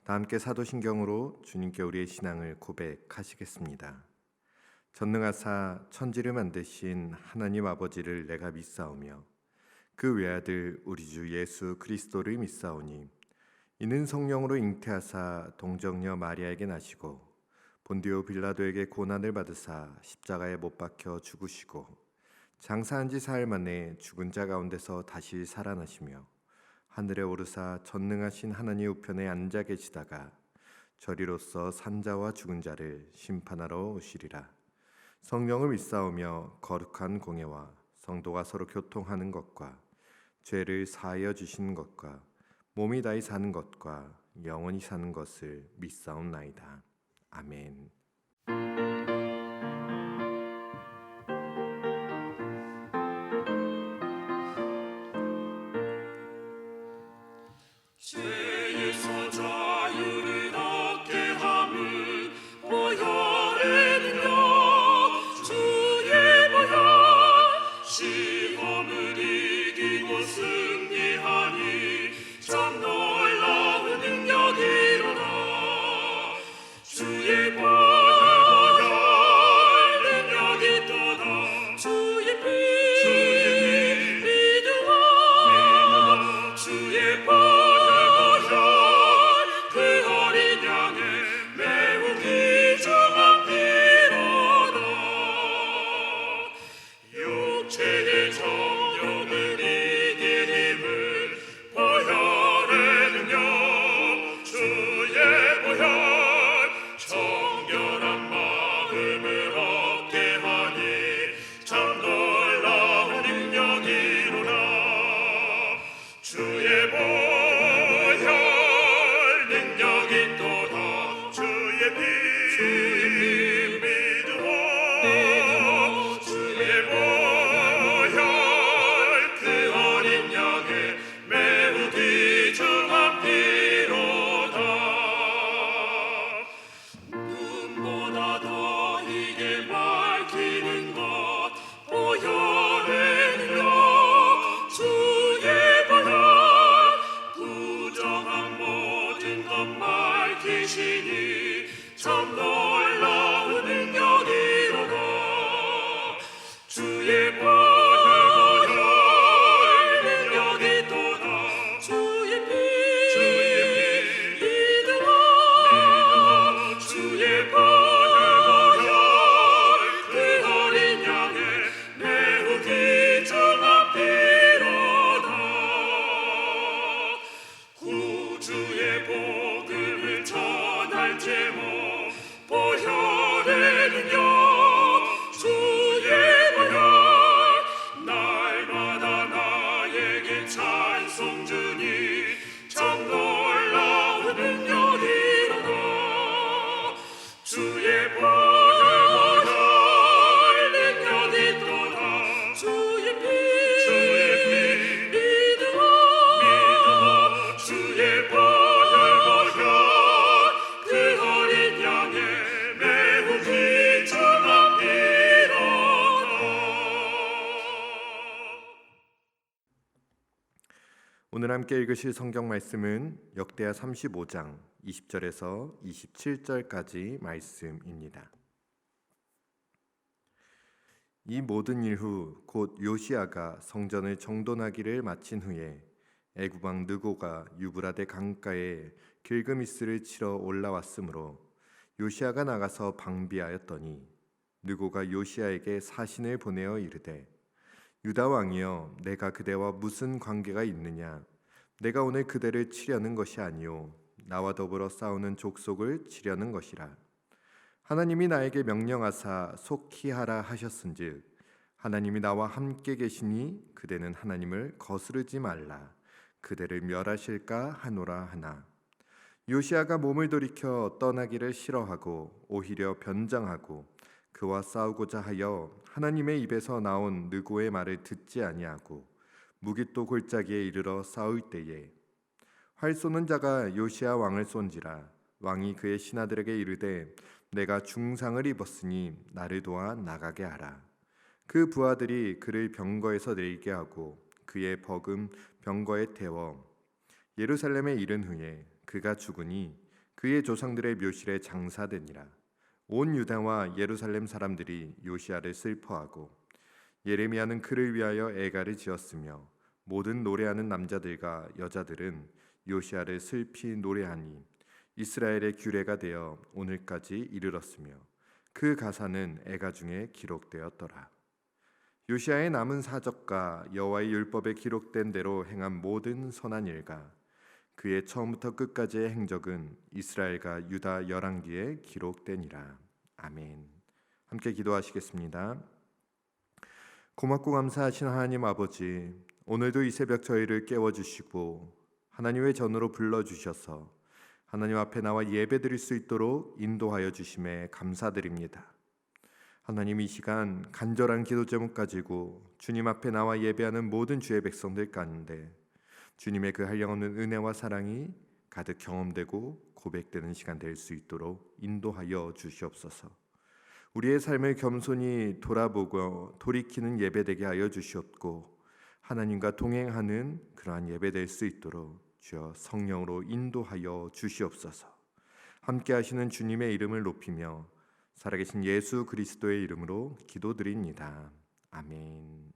다 함께 사도신경으로 주님께 우리의 신앙을 고백하시겠습니다. 전능하사 천지를 만드신 하나님 아버지를 내가 믿사오며 그 외아들 우리 주 예수 그리스도를 믿사오니 이는 성령으로 잉태하사 동정녀 마리아에게 나시고 본디오 빌라도에게 고난을 받으사 십자가에 못 박혀 죽으시고 장사한 지 사흘 만에 죽은 자 가운데서 다시 살아나시며 하늘에 오르사 전능하신 하나님 우편에 앉아 계시다가 저리로서 산자와 죽은 자를 심판하러 오시리라. 성령을 믿사오며 거룩한 공예와 성도가 서로 교통하는 것과 죄를 사하여 주시는 것과 몸이 다히 사는 것과 영원히 사는 것을 믿사옵나이다. 아멘. 죄에서 자유를 얻게 함을 보혈의 능력 주의 보혈 시험을 이기고 승리하니 참 놀라운 능력이로다. 주의 보혈 능력이 또다. 주의 피 믿으라. 주의 보혈 육체의 정욕을 이길 힘을 보혈의 능력 주의 보혈 정결한 마음을 얻게 하니 참 놀라운 능력이로라. 주의 보혈 능력이 또다. 주의 피 믿으라. 주의 보혈 그 어린 양의 매우 귀중한 피로다. 눈보다 더 이게 밝히는 것 보혈의 능력 주의 보혈 부정한 모든 것 밝히시니 참 놀라운 능력이로다. 주의 보혈 능력이 또다. 주의 피 믿으라. 주의 보혈 그 어린 양의 매우 귀중한 피로다. 구주의 복음을 전할 제목 보혈의 능력 주의 보혈 날마다 나에게 찬송 주니 참 놀라운 능력이로다. 주의 보혈 능력이 또다. 주의 피 믿으라. 주의 보혈 그 어린 양의 매우 귀중한 피로다. 오늘 함께 읽으실 성경 말씀은 역대하 35장 20절에서 27절까지 말씀입니다. 이 모든 일 후 곧 요시야가 성전을 정돈하기를 마친 후에 애굽 왕 느고가 유브라데 강가에 길그미스를 치러 올라왔으므로 요시야가 나가서 방비하였더니 느고가 요시야에게 사신을 보내어 이르되 유다 왕이여 내가 그대와 무슨 관계가 있느냐. 내가 오늘 그대를 치려는 것이 아니요 나와 더불어 싸우는 족속을 치려는 것이라. 하나님이 나에게 명령하사 속히 하라 하셨은즉 하나님이 나와 함께 계시니 그대는 하나님을 거스르지 말라. 그대를 멸하실까 하노라 하나. 요시야가 몸을 돌이켜 떠나기를 싫어하고 오히려 변장하고 그와 싸우고자 하여 하나님의 입에서 나온 느고의 말을 듣지 아니하고 무깃도 골짜기에 이르러 싸울 때에 활 쏘는 자가 요시야 왕을 쏜지라. 왕이 그의 신하들에게 이르되 내가 중상을 입었으니 나를 도와 나가게 하라. 그 부하들이 그를 병거에서 내리게 하고 그의 버금 병거에 태워 예루살렘에 이른 후에 그가 죽으니 그의 조상들의 묘실에 장사되니라. 온 유다와 예루살렘 사람들이 요시야를 슬퍼하고 예레미야는 그를 위하여 애가를 지었으며 모든 노래하는 남자들과 여자들은 요시야를 슬피 노래하니 이스라엘의 규례가 되어 오늘까지 이르렀으며 그 가사는 애가 중에 기록되었더라. 요시야의 남은 사적과 여호와의 율법에 기록된 대로 행한 모든 선한 일과 그의 처음부터 끝까지의 행적은 이스라엘과 유다 열왕기에 기록되니라. 아멘. 함께 기도하시겠습니다. 고맙고 감사하신 하나님 아버지, 오늘도 이 새벽 저희를 깨워주시고 하나님의 전으로 불러주셔서 하나님 앞에 나와 예배드릴 수 있도록 인도하여 주심에 감사드립니다. 하나님, 이 시간 간절한 기도 제목 가지고 주님 앞에 나와 예배하는 모든 주의 백성들 가운데 주님의 그 한량없는 은혜와 사랑이 가득 경험되고 고백되는 시간 될 수 있도록 인도하여 주시옵소서. 우리의 삶을 겸손히 돌아보고 돌이키는 예배되게 하여 주시옵고 하나님과 동행하는 그러한 예배될 수 있도록 주여 성령으로 인도하여 주시옵소서. 함께 하시는 주님의 이름을 높이며 살아계신 예수 그리스도의 이름으로 기도드립니다. 아멘.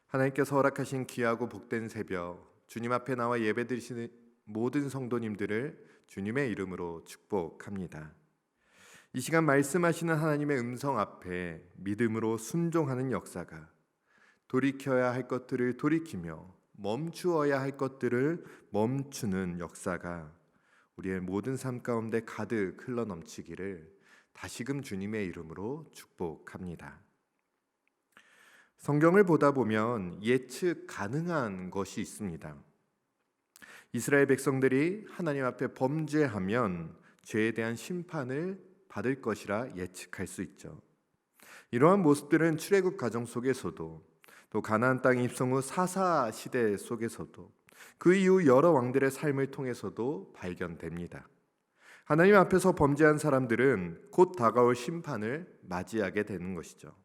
하나님께서 허락하신 귀하고 복된 새벽, 주님 앞에 나와 예배드리시는 모든 성도님들을 주님의 이름으로 축복합니다. 이 시간 말씀하시는 하나님의 음성 앞에 믿음으로 순종하는 역사가, 돌이켜야 할 것들을 돌이키며 멈추어야 할 것들을 멈추는 역사가 우리의 모든 삶 가운데 가득 흘러넘치기를 다시금 주님의 이름으로 축복합니다. 성경을 보다 보면 예측 가능한 것이 있습니다. 이스라엘 백성들이 하나님 앞에 범죄하면 죄에 대한 심판을 받을 것이라 예측할 수 있죠. 이러한 모습들은 출애굽 과정 속에서도 또 가나안 땅 입성 후 사사 시대 속에서도 그 이후 여러 왕들의 삶을 통해서도 발견됩니다. 하나님 앞에서 범죄한 사람들은 곧 다가올 심판을 맞이하게 되는 것이죠.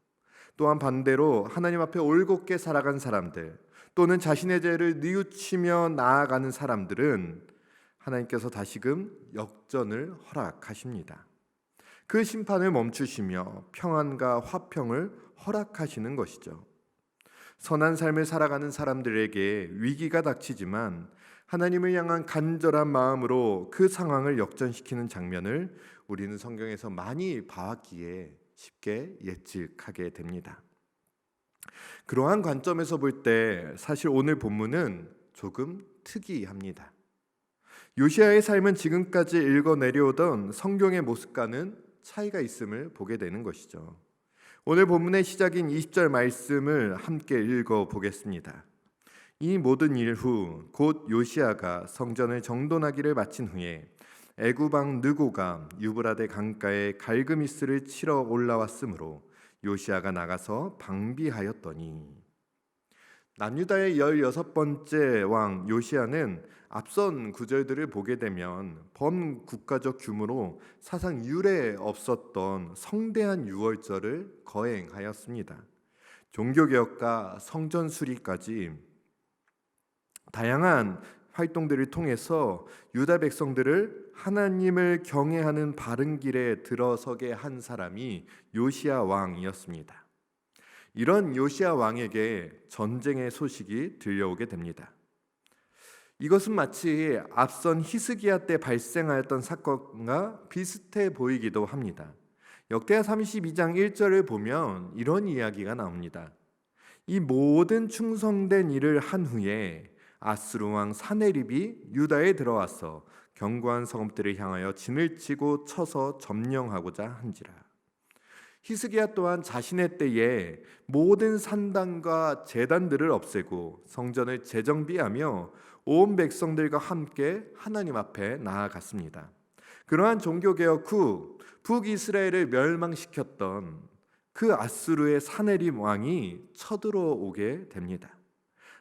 또한 반대로 하나님 앞에 올곧게 살아간 사람들 또는 자신의 죄를 뉘우치며 나아가는 사람들은 하나님께서 다시금 역전을 허락하십니다. 그 심판을 멈추시며 평안과 화평을 허락하시는 것이죠. 선한 삶을 살아가는 사람들에게 위기가 닥치지만 하나님을 향한 간절한 마음으로 그 상황을 역전시키는 장면을 우리는 성경에서 많이 봐왔기에 쉽게 예측하게 됩니다. 그러한 관점에서 볼 때 사실 오늘 본문은 조금 특이합니다. 요시야의 삶은 지금까지 읽어 내려오던 성경의 모습과는 차이가 있음을 보게 되는 것이죠. 오늘 본문의 시작인 20절 말씀을 함께 읽어 보겠습니다. 이 모든 일 후 곧 요시야가 성전을 정돈하기를 마친 후에 애굽 왕 느고가 유브라데 강가에 갈그미스를 치러 올라왔으므로 요시야가 나가서 방비하였더니. 남유다의 16번째 왕 요시야는 앞선 구절들을 보게 되면 범국가적 규모로 사상 유례 없었던 성대한 유월절을 거행하였습니다. 종교개혁과 성전 수리까지 다양한 활동들을 통해서 유다 백성들을 하나님을 경외하는 바른 길에 들어서게 한 사람이 요시야 왕이었습니다. 이런 요시야 왕에게 전쟁의 소식이 들려오게 됩니다. 이것은 마치 앞선 히스기야 때 발생하였던 사건과 비슷해 보이기도 합니다. 역대하 32장 1절을 보면 이런 이야기가 나옵니다. 이 모든 충성된 일을 한 후에 아스루 왕 사네립이 유다에 들어와서 견고한 성읍들을 향하여 진을 치고 쳐서 점령하고자 한지라. 히스기야 또한 자신의 때에 모든 산당과 제단들을 없애고 성전을 재정비하며 온 백성들과 함께 하나님 앞에 나아갔습니다. 그러한 종교개혁 후 북이스라엘을 멸망시켰던 그 아스루의 사네립 왕이 쳐들어오게 됩니다.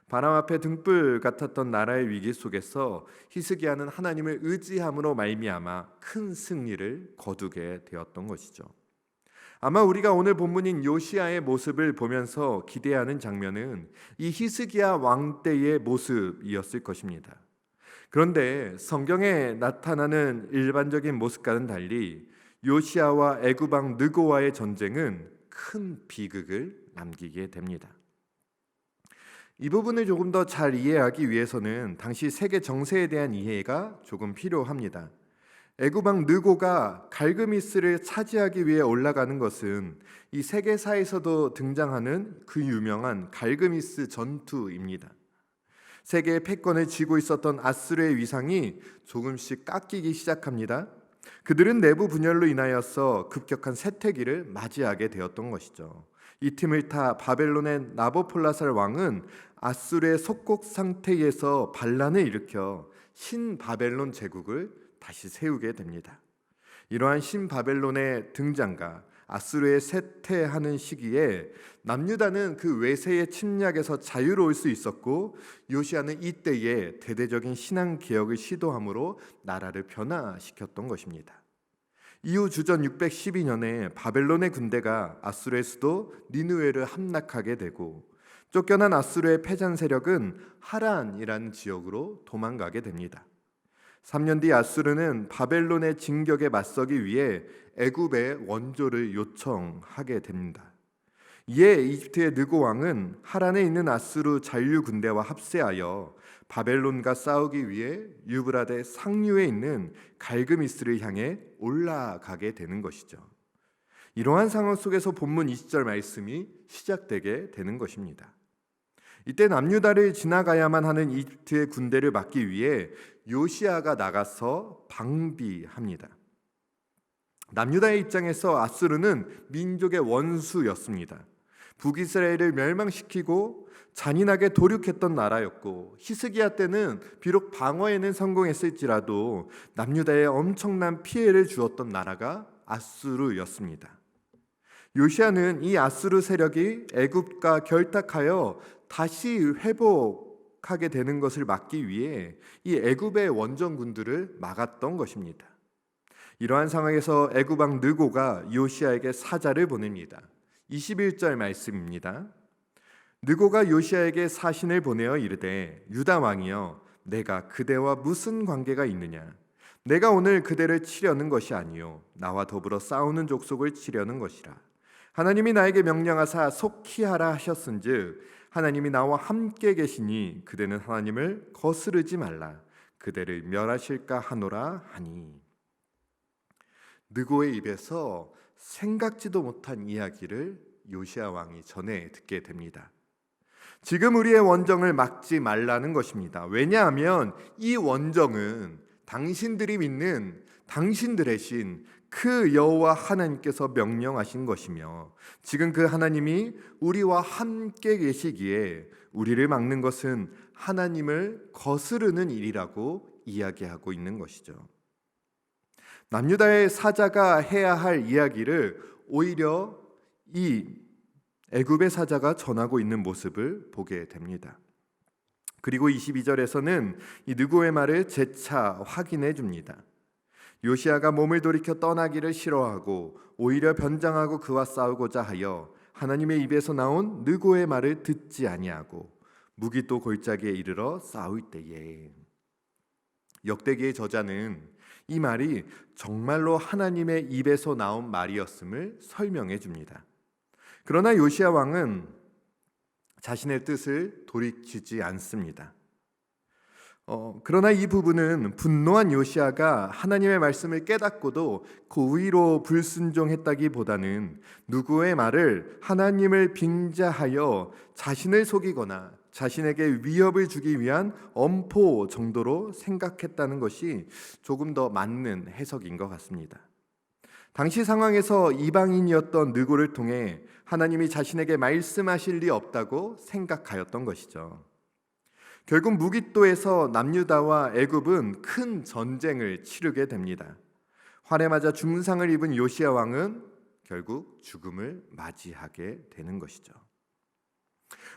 바람 앞에 등불 같았던 나라의 위기 속에서 히스기야는 하나님을 의지함으로 말미암아 큰 승리를 거두게 되었던 것이죠. 아마 우리가 오늘 본문인 요시야의 모습을 보면서 기대하는 장면은 이 히스기야 왕 때의 모습이었을 것입니다. 그런데 성경에 나타나는 일반적인 모습과는 달리 요시아와 애굽 왕 느고와의 전쟁은 큰 비극을 남기게 됩니다. 이 부분을 조금 더 잘 이해하기 위해서는 당시 세계 정세에 대한 이해가 조금 필요합니다. 애굽 왕 느고가 갈그미스를 차지하기 위해 올라가는 것은 이 세계사에서도 등장하는 그 유명한 갈그미스 전투입니다. 세계의 패권을 쥐고 있었던 아수르의 위상이 조금씩 깎이기 시작합니다. 그들은 내부 분열로 인하여서 급격한 쇠퇴기를 맞이하게 되었던 것이죠. 이 틈을 타 바벨론의 나보폴라살 왕은 아수르의 속국 상태에서 반란을 일으켜 신바벨론 제국을 다시 세우게 됩니다. 이러한 신바벨론의 등장과 아수르의 쇠퇴하는 시기에 남유다는 그 외세의 침략에서 자유로울 수 있었고, 요시아는 이때에 대대적인 신앙 개혁을 시도함으로 나라를 변화시켰던 것입니다. 이후 주전 612년에 바벨론의 군대가 아수르의 수도 니느웨를 함락하게 되고, 쫓겨난 아수르의 패전 세력은 하란이라는 지역으로 도망가게 됩니다. 3년 뒤 아수르는 바벨론의 진격에 맞서기 위해 애굽의 원조를 요청하게 됩니다. 이에 이집트의 느고 왕은 하란에 있는 아수르 잔류 군대와 합세하여 바벨론과 싸우기 위해 유브라데 상류에 있는 갈그미스를 향해 올라가게 되는 것이죠. 이러한 상황 속에서 본문 20절 말씀이 시작되게 되는 것입니다. 이때 남유다를 지나가야만 하는 이집트의 군대를 막기 위해 요시아가 나가서 방비합니다. 남유다의 입장에서 아수르는 민족의 원수였습니다. 북이스라엘을 멸망시키고 잔인하게 도륙했던 나라였고, 히스기야 때는 비록 방어에는 성공했을지라도 남유다에 엄청난 피해를 주었던 나라가 아수르였습니다. 요시아는 이 아수르 세력이 애굽과 결탁하여 다시 회복하게 되는 것을 막기 위해 이 애굽의 원정군들을 막았던 것입니다. 이러한 상황에서 애굽 왕 느고가 요시아에게 사자를 보냅니다. 21절 말씀입니다. 느고가 요시아에게 사신을 보내어 이르되, 유다 왕이여, 내가 그대와 무슨 관계가 있느냐? 내가 오늘 그대를 치려는 것이 아니요 나와 더불어 싸우는 족속을 치려는 것이라. 하나님이 나에게 명령하사 속히 하라 하셨은즉 하나님이 나와 함께 계시니 그대는 하나님을 거스르지 말라. 그대를 멸하실까 하노라 하니. 느고의 입에서 생각지도 못한 이야기를 요시아 왕이 전해 듣게 됩니다. 지금 우리의 원정을 막지 말라는 것입니다. 왜냐하면 이 원정은 당신들이 믿는 당신들의 신 그 여호와 하나님께서 명령하신 것이며, 지금 그 하나님이 우리와 함께 계시기에 우리를 막는 것은 하나님을 거스르는 일이라고 이야기하고 있는 것이죠. 남유다의 사자가 해야 할 이야기를 오히려 이 애굽의 사자가 전하고 있는 모습을 보게 됩니다. 그리고 22절에서는 이 느고의 말을 재차 확인해 줍니다. 요시아가 몸을 돌이켜 떠나기를 싫어하고 오히려 변장하고 그와 싸우고자 하여 하나님의 입에서 나온 느고의 말을 듣지 아니하고 무기또 골짜기에 이르러 싸울 때에. 역대기의 저자는 이 말이 정말로 하나님의 입에서 나온 말이었음을 설명해 줍니다. 그러나 요시아 왕은 자신의 뜻을 돌이키지 않습니다. 그러나 이 부분은 분노한 요시아가 하나님의 말씀을 깨닫고도 고의로 불순종했다기보다는 누구의 말을 하나님을 빙자하여 자신을 속이거나 자신에게 위협을 주기 위한 엄포 정도로 생각했다는 것이 조금 더 맞는 해석인 것 같습니다. 당시 상황에서 이방인이었던 느고를 통해 하나님이 자신에게 말씀하실 리 없다고 생각하였던 것이죠. 결국 무기또에서 남유다와 애굽은 큰 전쟁을 치르게 됩니다. 활에 맞아 중상을 입은 요시아 왕은 결국 죽음을 맞이하게 되는 것이죠.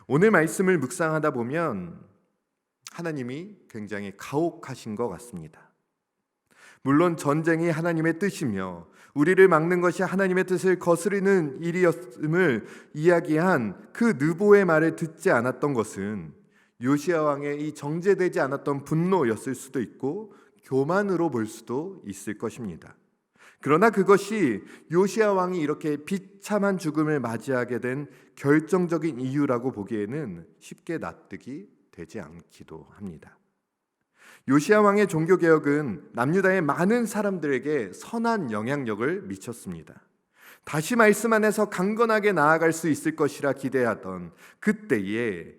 오늘 말씀을 묵상하다 보면 하나님이 굉장히 가혹하신 것 같습니다. 물론 전쟁이 하나님의 뜻이며 우리를 막는 것이 하나님의 뜻을 거스르는 일이었음을 이야기한 그 느보의 말을 듣지 않았던 것은 요시야 왕의 이 정제되지 않았던 분노였을 수도 있고 교만으로 볼 수도 있을 것입니다. 그러나 그것이 요시야 왕이 이렇게 비참한 죽음을 맞이하게 된 결정적인 이유라고 보기에는 쉽게 납득이 되지 않기도 합니다. 요시야 왕의 종교 개혁은 남유다의 많은 사람들에게 선한 영향력을 미쳤습니다. 다시 말씀 안에서 강건하게 나아갈 수 있을 것이라 기대하던 그때에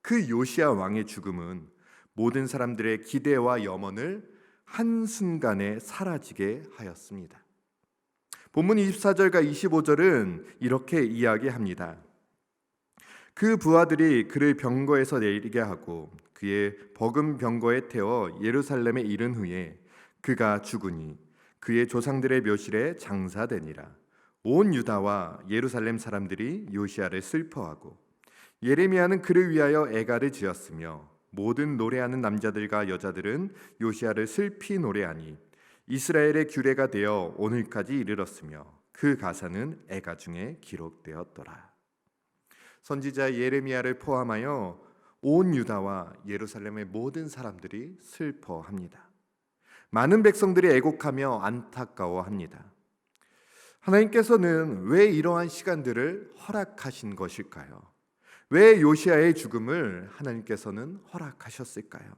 그 요시야 왕의 죽음은 모든 사람들의 기대와 염원을 한순간에 사라지게 하였습니다. 본문 24절과 25절은 이렇게 이야기합니다. 그 부하들이 그를 병거에서 내리게 하고 그의 버금 병거에 태워 예루살렘에 이른 후에 그가 죽으니 그의 조상들의 묘실에 장사되니라. 온 유다와 예루살렘 사람들이 요시야를 슬퍼하고 예레미야는 그를 위하여 애가를 지었으며 모든 노래하는 남자들과 여자들은 요시야를 슬피 노래하니 이스라엘의 규례가 되어 오늘까지 이르렀으며 그 가사는 애가 중에 기록되었더라. 선지자 예레미야를 포함하여 온 유다와 예루살렘의 모든 사람들이 슬퍼합니다. 많은 백성들이 애곡하며 안타까워합니다. 하나님께서는 왜 이러한 시간들을 허락하신 것일까요? 왜 요시야의 죽음을 하나님께서는 허락하셨을까요?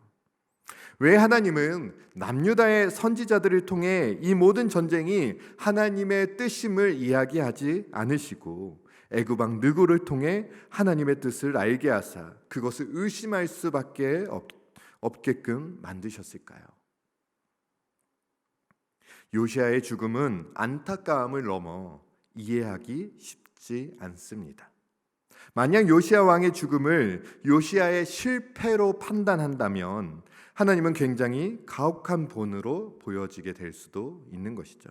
왜 하나님은 남유다의 선지자들을 통해 이 모든 전쟁이 하나님의 뜻임을 이야기하지 않으시고 애굽 왕 느고를 통해 하나님의 뜻을 알게 하사 그것을 의심할 수밖에 없게끔 만드셨을까요? 요시야의 죽음은 안타까움을 넘어 이해하기 쉽지 않습니다. 만약 요시야 왕의 죽음을 요시야의 실패로 판단한다면 하나님은 굉장히 가혹한 본으로 보여지게 될 수도 있는 것이죠.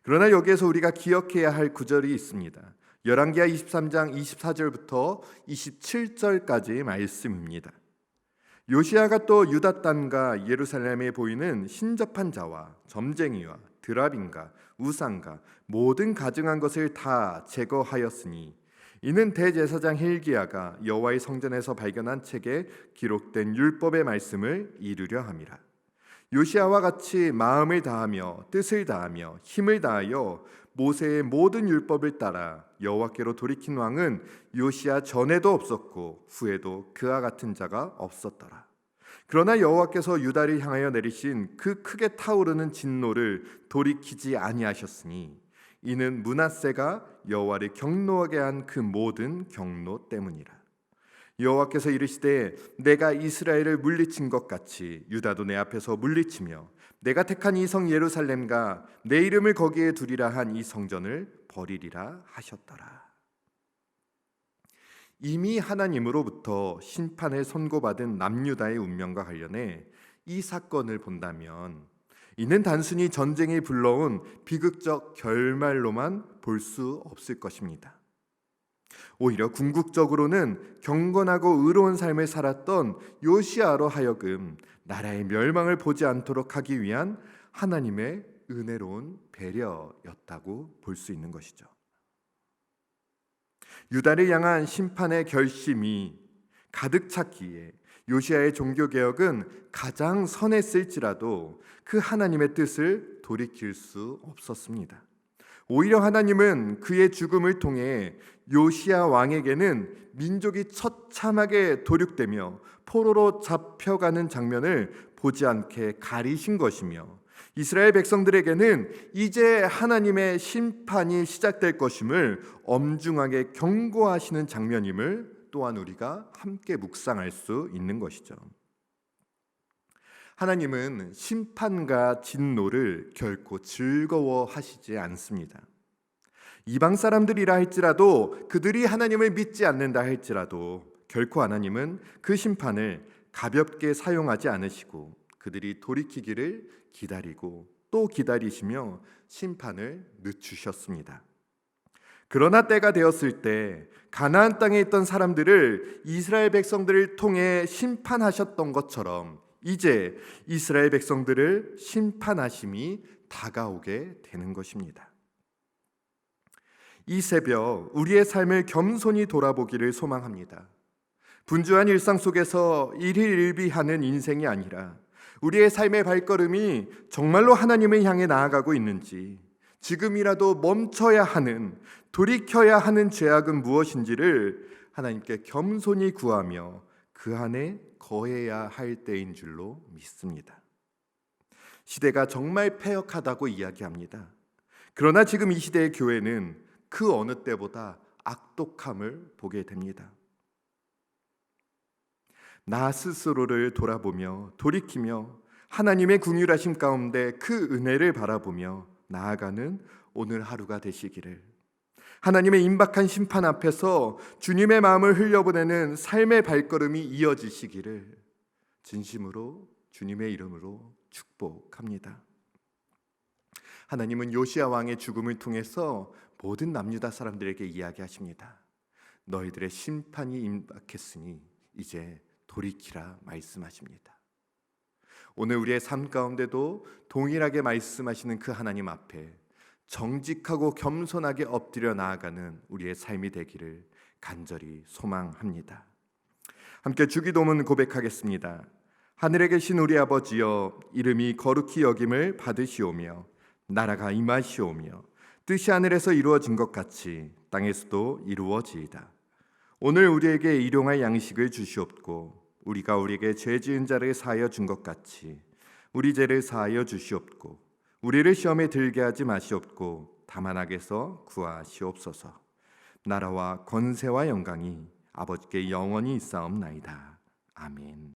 그러나 여기에서 우리가 기억해야 할 구절이 있습니다. 열왕기하 23장 24절부터 27절까지의 말씀입니다. 요시야가 또 유다 땅과 예루살렘에 보이는 신접한 자와 점쟁이와 드랍인과 우상과 모든 가증한 것을 다 제거하였으니 이는 대제사장 hil기야가 여호와의 성전에서 발견한 책에 기록된 율법의 말씀을 이루려 함이라. 요시야와 같이 마음을 다하며 뜻을 다하며 힘을 다하여 모세의 모든 율법을 따라 여호와께로 돌이킨 왕은 요시야 전에도 없었고 후에도 그와 같은 자가 없었더라. 그러나 여호와께서 유다를 향하여 내리신 그 크게 타오르는 진노를 돌이키지 아니하셨으니 이는 므낫세가 여호와를 경노하게 한 그 모든 경노 때문이라. 여호와께서 이르시되 내가 이스라엘을 물리친 것 같이 유다도 내 앞에서 물리치며 내가 택한 이 성 예루살렘과 내 이름을 거기에 두리라 한 이 성전을 버리리라 하셨더라. 이미 하나님으로부터 심판을 선고받은 남유다의 운명과 관련해 이 사건을 본다면 이는 단순히 전쟁이 불러온 비극적 결말로만 볼 수 없을 것입니다. 오히려 궁극적으로는 경건하고 의로운 삶을 살았던 요시야로 하여금 나라의 멸망을 보지 않도록 하기 위한 하나님의 은혜로운 배려였다고 볼 수 있는 것이죠. 유다를 향한 심판의 결심이 가득 찼기에 요시야의 종교개혁은 가장 선했을지라도 그 하나님의 뜻을 돌이킬 수 없었습니다. 오히려 하나님은 그의 죽음을 통해 요시야 왕에게는 민족이 처참하게 도륙되며 포로로 잡혀가는 장면을 보지 않게 가리신 것이며 이스라엘 백성들에게는 이제 하나님의 심판이 시작될 것임을 엄중하게 경고하시는 장면임을 또한 우리가 함께 묵상할 수 있는 것이죠. 하나님은 심판과 진노를 결코 즐거워하시지 않습니다. 이방 사람들이라 할지라도 그들이 하나님을 믿지 않는다 할지라도 결코 하나님은 그 심판을 가볍게 사용하지 않으시고 그들이 돌이키기를 기다리고 또 기다리시며 심판을 늦추셨습니다. 그러나 때가 되었을 때 가나안 땅에 있던 사람들을 이스라엘 백성들을 통해 심판하셨던 것처럼 이제 이스라엘 백성들을 심판하심이 다가오게 되는 것입니다. 이 새벽 우리의 삶을 겸손히 돌아보기를 소망합니다. 분주한 일상 속에서 일희일비하는 인생이 아니라 우리의 삶의 발걸음이 정말로 하나님을 향해 나아가고 있는지, 지금이라도 멈춰야 하는, 돌이켜야 하는 죄악은 무엇인지를 하나님께 겸손히 구하며 그 안에 거해야 할 때인 줄로 믿습니다. 시대가 정말 패역하다고 이야기합니다. 그러나 지금 이 시대의 교회는 그 어느 때보다 악독함을 보게 됩니다. 나 스스로를 돌아보며 돌이키며 하나님의 긍휼하심 가운데 그 은혜를 바라보며 나아가는 오늘 하루가 되시기를, 하나님의 임박한 심판 앞에서 주님의 마음을 흘려보내는 삶의 발걸음이 이어지시기를 진심으로 주님의 이름으로 축복합니다. 하나님은 요시야 왕의 죽음을 통해서 모든 남유다 사람들에게 이야기하십니다. 너희들의 심판이 임박했으니 이제 돌이키라 말씀하십니다. 오늘 우리의 삶 가운데도 동일하게 말씀하시는 그 하나님 앞에 정직하고 겸손하게 엎드려 나아가는 우리의 삶이 되기를 간절히 소망합니다. 함께 주기도문 고백하겠습니다. 하늘에 계신 우리 아버지여, 이름이 거룩히 여김을 받으시오며 나라가 임하시오며 뜻이 하늘에서 이루어진 것 같이 땅에서도 이루어지이다. 오늘 우리에게 일용할 양식을 주시옵고 우리가 우리에게 죄 지은 자를 사하여 준 것 같이 우리 죄를 사하여 주시옵고 우리를 시험에 들게 하지 마시옵고 다만 악에서 구하시옵소서. 나라와 권세와 영광이 아버지께 영원히 있사옵나이다. 아멘.